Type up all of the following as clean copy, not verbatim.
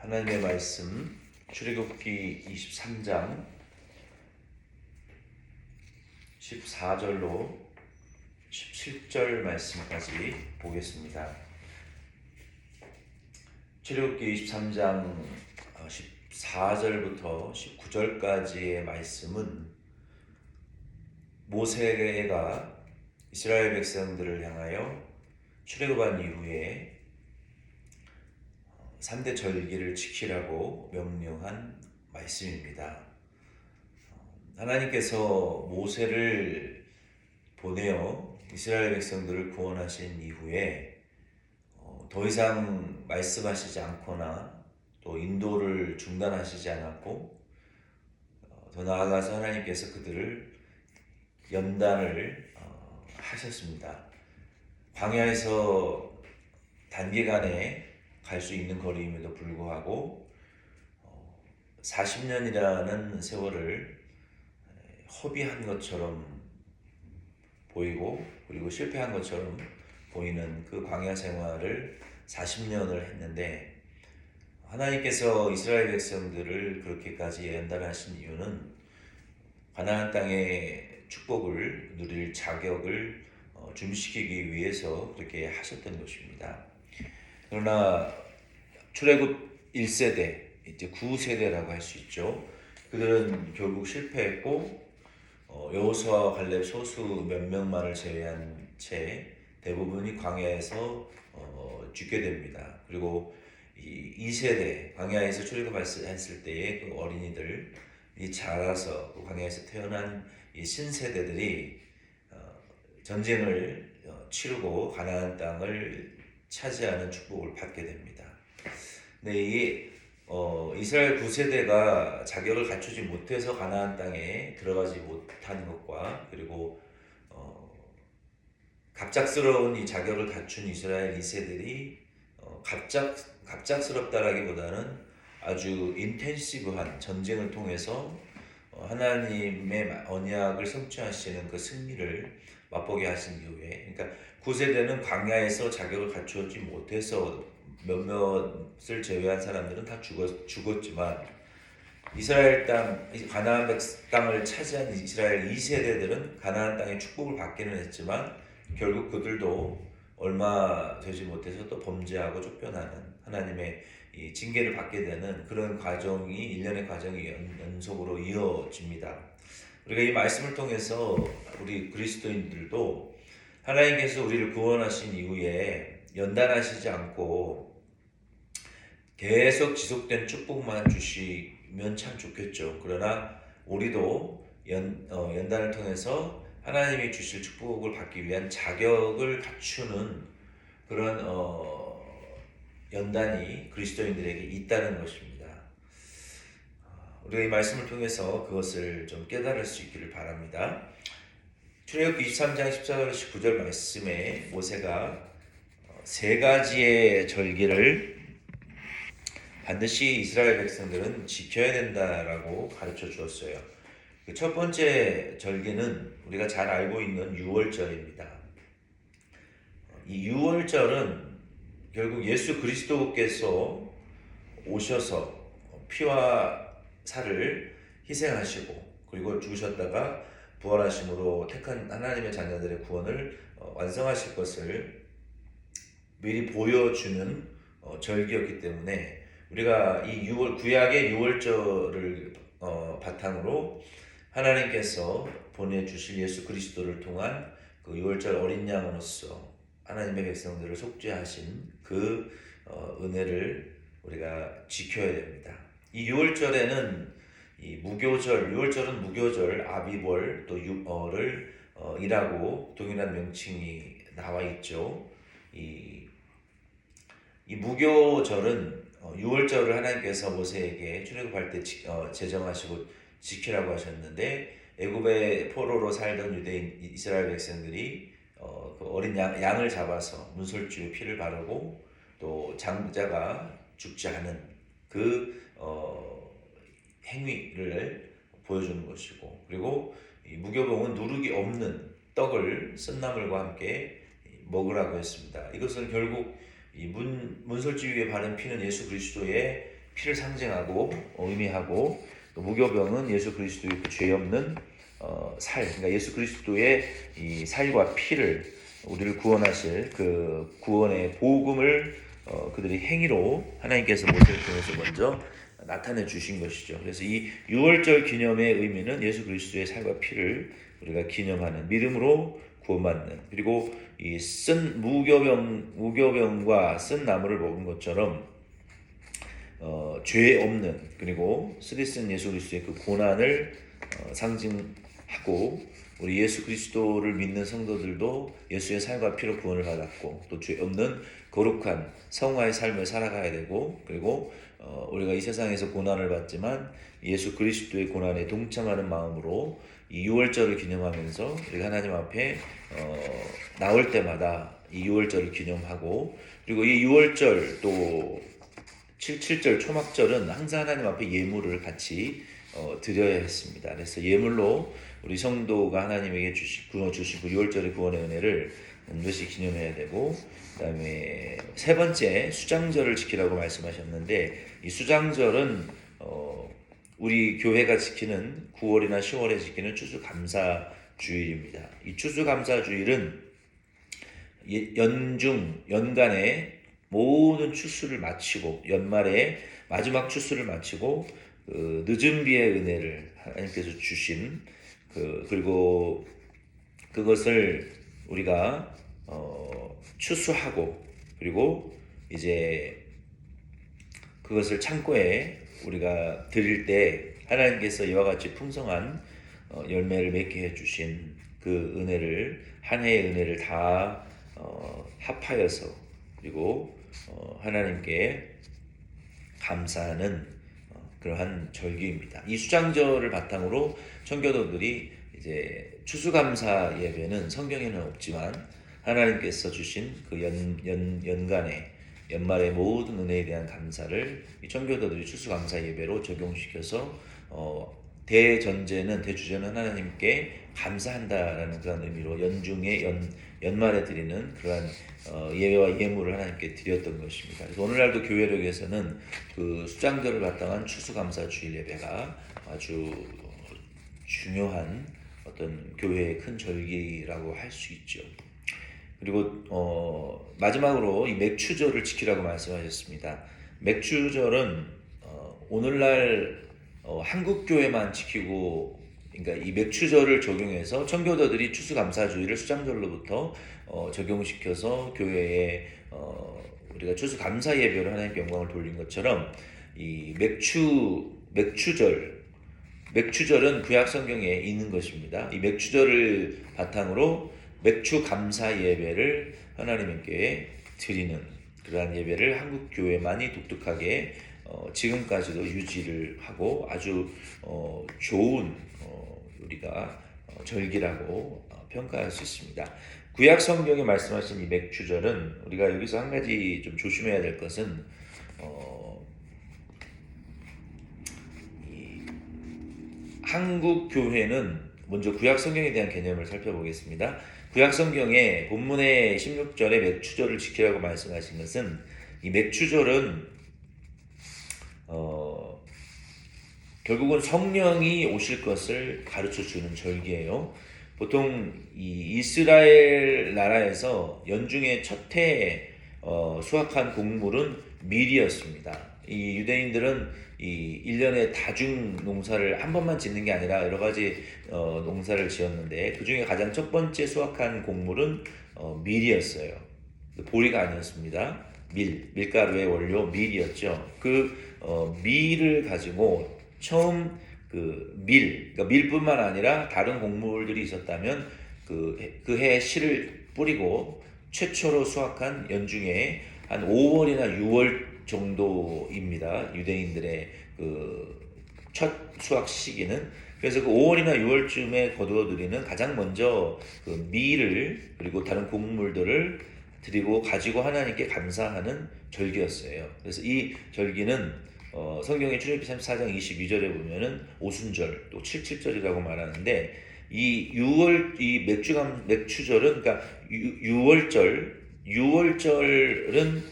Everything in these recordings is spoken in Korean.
하나님의 말씀 출애굽기 23장 14절로 17절 말씀까지 보겠습니다. 출애굽기 23장 14절부터 19절까지의 말씀은 모세가 이스라엘 백성들을 향하여 출애굽한 이후에 3대 절기를 지키라고 명령한 말씀입니다. 하나님께서 모세를 보내어 이스라엘 백성들을 구원하신 이후에 더 이상 말씀하시지 않거나 또 인도를 중단하시지 않았고, 더 나아가서 하나님께서 그들을 연단을 하셨습니다. 광야에서 단기간에 갈 수 있는 거리임에도 불구하고 40년이라는 세월을 허비한 것처럼 보이고, 그리고 실패한 것처럼 보이는 그 광야 생활을 40년을 했는데, 하나님께서 이스라엘 백성들을 그렇게까지 연단하신 이유는 가나안 땅의 축복을 누릴 자격을 준비시키기 위해서 그렇게 하셨던 것입니다. 그러나 출애굽 1세대, 이제 9세대라고 할 수 있죠. 그들은 결국 실패했고, 여호수아와 갈렙 소수 몇 명만을 제외한 채 대부분이 광야에서 죽게 됩니다. 그리고 이 2세대, 광야에서 출애굽했을 때의 그 어린이들이 자라서 그 광야에서 태어난 이 신세대들이 전쟁을 치르고 가나안 땅을 차지하는 축복을 받게 됩니다. 근데 이 이스라엘 9세대가 자격을 갖추지 못해서 가나안 땅에 들어가지 못한 것과, 그리고 갑작스러운 이 자격을 갖춘 이스라엘 2세들이 갑작스럽다라기보다는 아주 인텐시브한 전쟁을 통해서 하나님의 언약을 성취하시는 그 승리를 맛보게 하신 이후에, 그러니까 9세대는 광야에서 자격을 갖추지 못해서 몇몇을 제외한 사람들은 다 죽었지만, 이스라엘 땅, 가나안 땅을 차지한 이스라엘 2세대들은 가나안 땅의 축복을 받기는 했지만 결국 그들도 얼마 되지 못해서 또 범죄하고 쫓겨나는 하나님의 이 징계를 받게 되는 그런 과정이, 일련의 과정이 연속으로 이어집니다. 우리가 이 말씀을 통해서 우리 그리스도인들도 하나님께서 우리를 구원하신 이후에 연단하시지 않고 계속 지속된 축복만 주시면 참 좋겠죠. 그러나 우리도 연단을 통해서 하나님이 주실 축복을 받기 위한 자격을 갖추는 그런 연단이 그리스도인들에게 있다는 것입니다. 우리가 이 말씀을 통해서 그것을 좀 깨달을 수 있기를 바랍니다. 출애굽기 23장 14절 19절 말씀에 모세가 세 가지의 절기를 반드시 이스라엘 백성들은 지켜야 된다라고 가르쳐 주었어요. 첫 번째 절기는 우리가 잘 알고 있는 유월절입니다. 이 유월절은 결국 예수 그리스도께서 오셔서 피와 살을 희생하시고, 그리고 죽으셨다가 부활하심으로 택한 하나님의 자녀들의 구원을 완성하실 것을 미리 보여주는 절기였기 때문에, 우리가 이 구약의 유월절을 바탕으로 하나님께서 보내주실 예수 그리스도를 통한 그 유월절 어린 양으로서 하나님의 백성들을 속죄하신 그 은혜를 우리가 지켜야 됩니다. 이 유월절에는 이 무교절, 유월절은 무교절, 아비벌, 또 유월을 이라고 동일한 명칭이 나와 있죠. 이 무교절은 유월절을 하나님께서 모세에게 출애굽할 때 제정하시고 지키라고 하셨는데, 애굽의 포로로 살던 유대인 이스라엘 백성들이 그 어린 양을 잡아서 문설주에 피를 바르고 또 장자가 죽지 않은 그 행위를 보여주는 것이고, 그리고 이 무교봉은 누룩이 없는 떡을 쓴나물과 함께 먹으라고 했습니다. 이것은 결국 이 문설주 위에 바른 피는 예수 그리스도의 피를 상징하고 의미하고, 또 무교병은 예수 그리스도의 그 죄 없는 살, 그러니까 예수 그리스도의 이 살과 피를 우리를 구원하실 그 구원의 복음을 그들이 행위로 하나님께서 모세를 통해서 먼저 나타내 주신 것이죠. 그래서 이 유월절 기념의 의미는 예수 그리스도의 살과 피를 우리가 기념하는, 믿음으로 구원받는, 그리고 이 쓴 무교병과 쓴 나무를 먹은 것처럼 죄 없는, 그리고 쓰리쓴 예수 그리스도의 그 고난을 상징하고, 우리 예수 그리스도를 믿는 성도들도 예수의 살과 피로 구원을 받았고, 또 죄 없는 거룩한 성화의 삶을 살아가야 되고, 그리고 우리가 이 세상에서 고난을 받지만 예수 그리스도의 고난에 동참하는 마음으로 이 유월절을 기념하면서 우리가 하나님 앞에 나올 때마다 이 유월절을 기념하고, 그리고 이 유월절 또 7절 초막절은 항상 하나님 앞에 예물을 같이 드려야 했습니다. 그래서 예물로 우리 성도가 하나님에게 주신 그 유월절의 구원의 은혜를 반드시 기념해야 되고, 그 다음에 세 번째 수장절을 지키라고 말씀하셨는데, 이 수장절은 우리 교회가 지키는 9월이나 10월에 지키는 추수감사주일입니다. 이 추수감사주일은 연간에 모든 추수를 마치고, 연말에 마지막 추수를 마치고 그 늦은 비의 은혜를 하나님께서 주신 그리고 그것을 우리가 추수하고, 그리고 이제 그것을 창고에 우리가 드릴 때 하나님께서 이와 같이 풍성한 열매를 맺게 해주신 그 은혜를, 한 해의 은혜를 다 합하여서, 그리고 하나님께 감사하는 그러한 절기입니다. 이 수장절을 바탕으로 청교도들이 이제 추수감사 예배는 성경에는 없지만 하나님께서 주신 그 연간의 연말의 모든 은혜에 대한 감사를 이 청교도들이 추수감사 예배로 적용시켜서 대주제는 하나님께 감사한다라는 그런 의미로 연말에 드리는 그러한 예배와 예물을 하나님께 드렸던 것입니다. 그래서 오늘날도 교회력에서는 그 수장절을 바탕한 추수감사주일 예배가 아주 중요한 어떤 교회의 큰 절기라고 할 수 있죠. 그리고 마지막으로 이 맥추절을 지키라고 말씀하셨습니다. 맥추절은 오늘날 한국 교회만 지키고, 그러니까 이 맥추절을 적용해서 청교도들이 추수감사주일을 수장절로부터 적용시켜서 교회에 우리가 추수감사 예배로 하나님께 영광을 돌린 것처럼, 이 맥추절은 구약 성경에 있는 것입니다. 이 맥추절을 바탕으로 맥추 감사 예배를 하나님께 드리는 그러한 예배를 한국 교회만이 독특하게 지금까지도 유지를 하고 아주 좋은 우리가 절기라고 평가할 수 있습니다. 구약 성경에 말씀하신 이 맥추절은, 우리가 여기서 한 가지 좀 조심해야 될 것은 한국 교회는 먼저 구약 성경에 대한 개념을 살펴보겠습니다. 구약 성경에 본문의 16절에 맥추절을 지키라고 말씀하신 것은, 이 맥추절은 결국은 성령이 오실 것을 가르쳐 주는 절기예요. 보통 이 이스라엘 나라에서 연중에 첫 해 수확한 곡물은 밀이었습니다. 이 유대인들은 이 1년에 다중 농사를 한 번만 짓는 게 아니라 여러 가지 농사를 지었는데, 그 중에 가장 첫 번째 수확한 곡물은 밀이었어요. 보리가 아니었습니다. 밀가루의 원료 밀이었죠. 그 밀을 가지고 처음 그러니까 밀뿐만 아니라 다른 곡물들이 있었다면 그 해에 씨를 뿌리고 최초로 수확한 연중에 한 5월이나 6월 정도입니다. 유대인들의 그 첫 수확 시기는. 그래서 그 5월이나 6월쯤에 거두어들이는 가장 먼저 그 밀을, 그리고 다른 곡물들을 드리고 가지고 하나님께 감사하는 절기였어요. 그래서 이 절기는 성경의 출애굽기 34장 22절에 보면은 오순절, 또 77절이라고 말하는데, 이 맥추절은, 그러니까 유월절은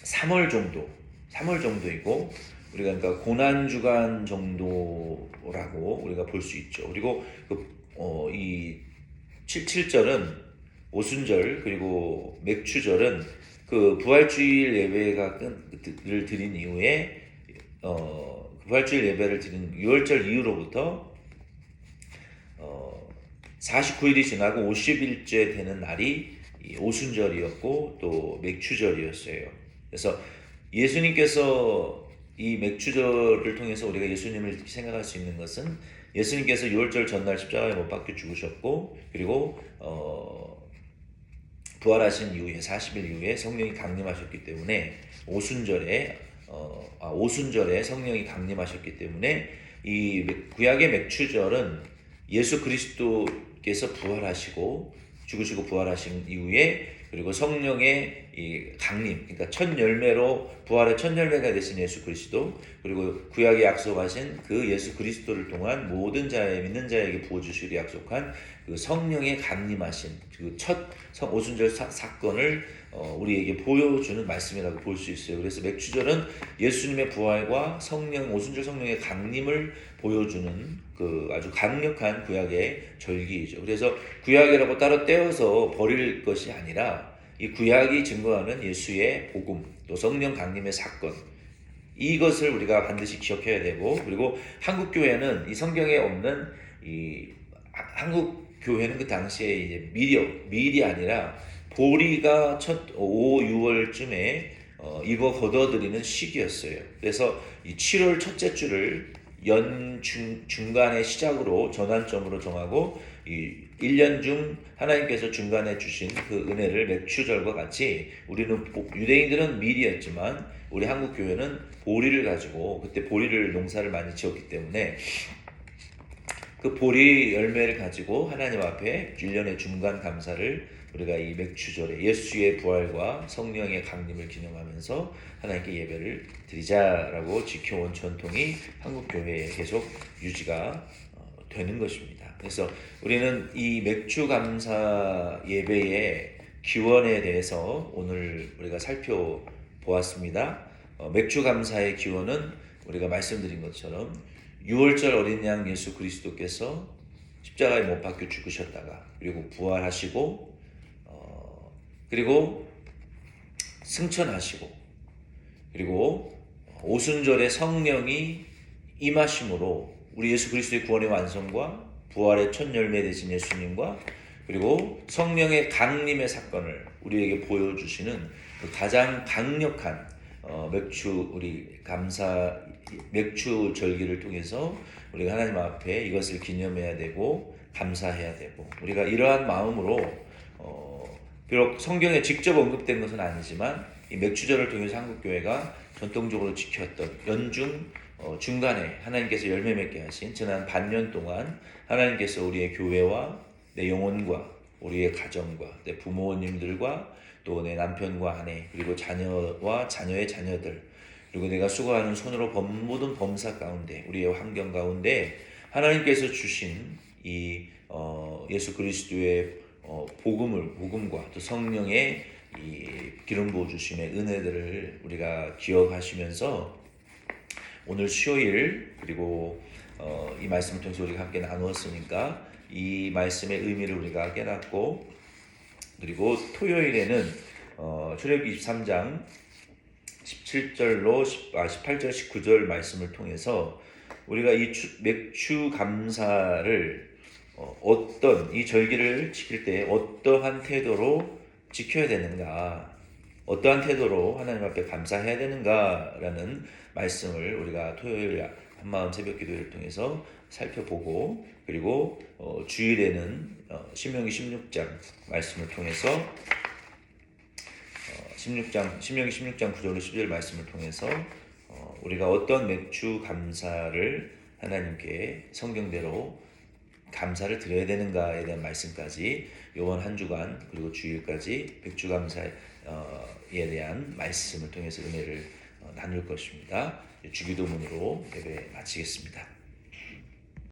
3월 정도, 3월 정도이고 우리가 그러니까 고난 주간 정도라고 우리가 볼 수 있죠. 그리고 이 7절은 오순절 그리고 맥추절은 그 부활주일 예배를 드린 이후에 부활주일 예배를 드린 6월절 이후로부터 49일이 지나고 50일째 되는 날이 오순절이었고 또 맥추절이었어요. 그래서 예수님께서 이 맥추절을 통해서 우리가 예수님을 생각할 수 있는 것은 예수님께서 6월절 전날 십자가에 못 박혀 죽으셨고 그리고 부활하신 이후에 40일 이후에 성령이 강림하셨기 때문에 오순절에 성령이 강림하셨기 때문에 이 구약의 맥추절은 예수 그리스도께서 부활하시고 죽으시고 부활하신 이후에 그리고 성령의 이 강림, 그러니까 첫 열매로 부활의 첫 열매가 되신 예수 그리스도 그리고 구약에 약속하신 그 예수 그리스도를 통한 모든 자의 믿는 자에게 부어 주시기로 약속한 그 성령의 강림하신 그 첫 오순절 사건을 우리에게 보여주는 말씀이라고 볼 수 있어요. 그래서 맥추절은 예수님의 부활과 오순절 성령의 강림을 보여주는 그 아주 강력한 구약의 절기이죠. 그래서 구약이라고 따로 떼어서 버릴 것이 아니라 이 구약이 증거하는 예수의 복음, 또 성령 강림의 사건, 이것을 우리가 반드시 기억해야 되고, 그리고 한국 교회는 이 성경에 없는 한국 교회는 그 당시에 이제 밀이 아니라 보리가 첫 5, 6월쯤에 이거 걷어들이는 시기였어요. 그래서 이 7월 첫째 주를 연 중간의 시작으로 전환점으로 정하고 이 1년 중 하나님께서 중간에 주신 그 은혜를 맥추절과 같이 우리는 유대인들은 밀이었지만 우리 한국 교회는 보리를 가지고 그때 보리를 농사를 많이 지었기 때문에 그 보리 열매를 가지고 하나님 앞에 1년의 중간 감사를 우리가 이 맥추절에 예수의 부활과 성령의 강림을 기념하면서 하나님께 예배를 드리자라고 지켜온 전통이 한국 교회에 계속 유지가 되는 것입니다. 그래서 우리는 이 맥추 감사 예배의 기원에 대해서 오늘 우리가 살펴보았습니다. 맥추 감사의 기원은 우리가 말씀드린 것처럼 6월절 어린 양 예수 그리스도께서 십자가에 못 박혀 죽으셨다가 그리고 부활하시고 그리고 승천하시고 그리고 오순절에 성령이 임하심으로 우리 예수 그리스도의 구원의 완성과 부활의 첫 열매 되신 예수님과 그리고 성령의 강림의 사건을 우리에게 보여주시는 그 가장 강력한 맥추 절기를 통해서 우리가 하나님 앞에 이것을 기념해야 되고 감사해야 되고 우리가 이러한 마음으로 비록 성경에 직접 언급된 것은 아니지만 이 맥추절을 통해서 한국교회가 전통적으로 지켰던 연중 중간에 하나님께서 열매 맺게 하신 지난 반년 동안 하나님께서 우리의 교회와 내 영혼과 우리의 가정과 내 부모님들과 또 내 남편과 아내 그리고 자녀와 자녀의 자녀들 그리고 내가 수고하는 손으로 모든 범사 가운데 우리의 환경 가운데 하나님께서 주신 이 예수 그리스도의 복음과 또 성령의 이 기름 부어 주심의 은혜들을 우리가 기억하시면서 오늘 수요일 그리고 이 말씀을 통해서 우리가 함께 나누었으니까 이 말씀의 의미를 우리가 깨닫고 그리고 토요일에는 출애굽기 23장 17절로 18절 19절 말씀을 통해서 우리가 이 맥추 감사를 이 절기를 지킬 때 어떠한 태도로 지켜야 되는가, 어떠한 태도로 하나님 앞에 감사해야 되는가라는 말씀을 우리가 토요일 한마음 새벽 기도를 통해서 살펴보고 그리고 주일에는 신명기 16장 말씀을 통해서 신명기 16장 9절로 10절 말씀을 통해서 우리가 어떤 맥추 감사를 하나님께 성경대로 감사를 드려야 되는가에 대한 말씀까지 이번 한 주간 그리고 주일까지 맥추 감사에 대한 말씀을 통해서 은혜를 나눌 것입니다. 주기도문으로 예배 마치겠습니다.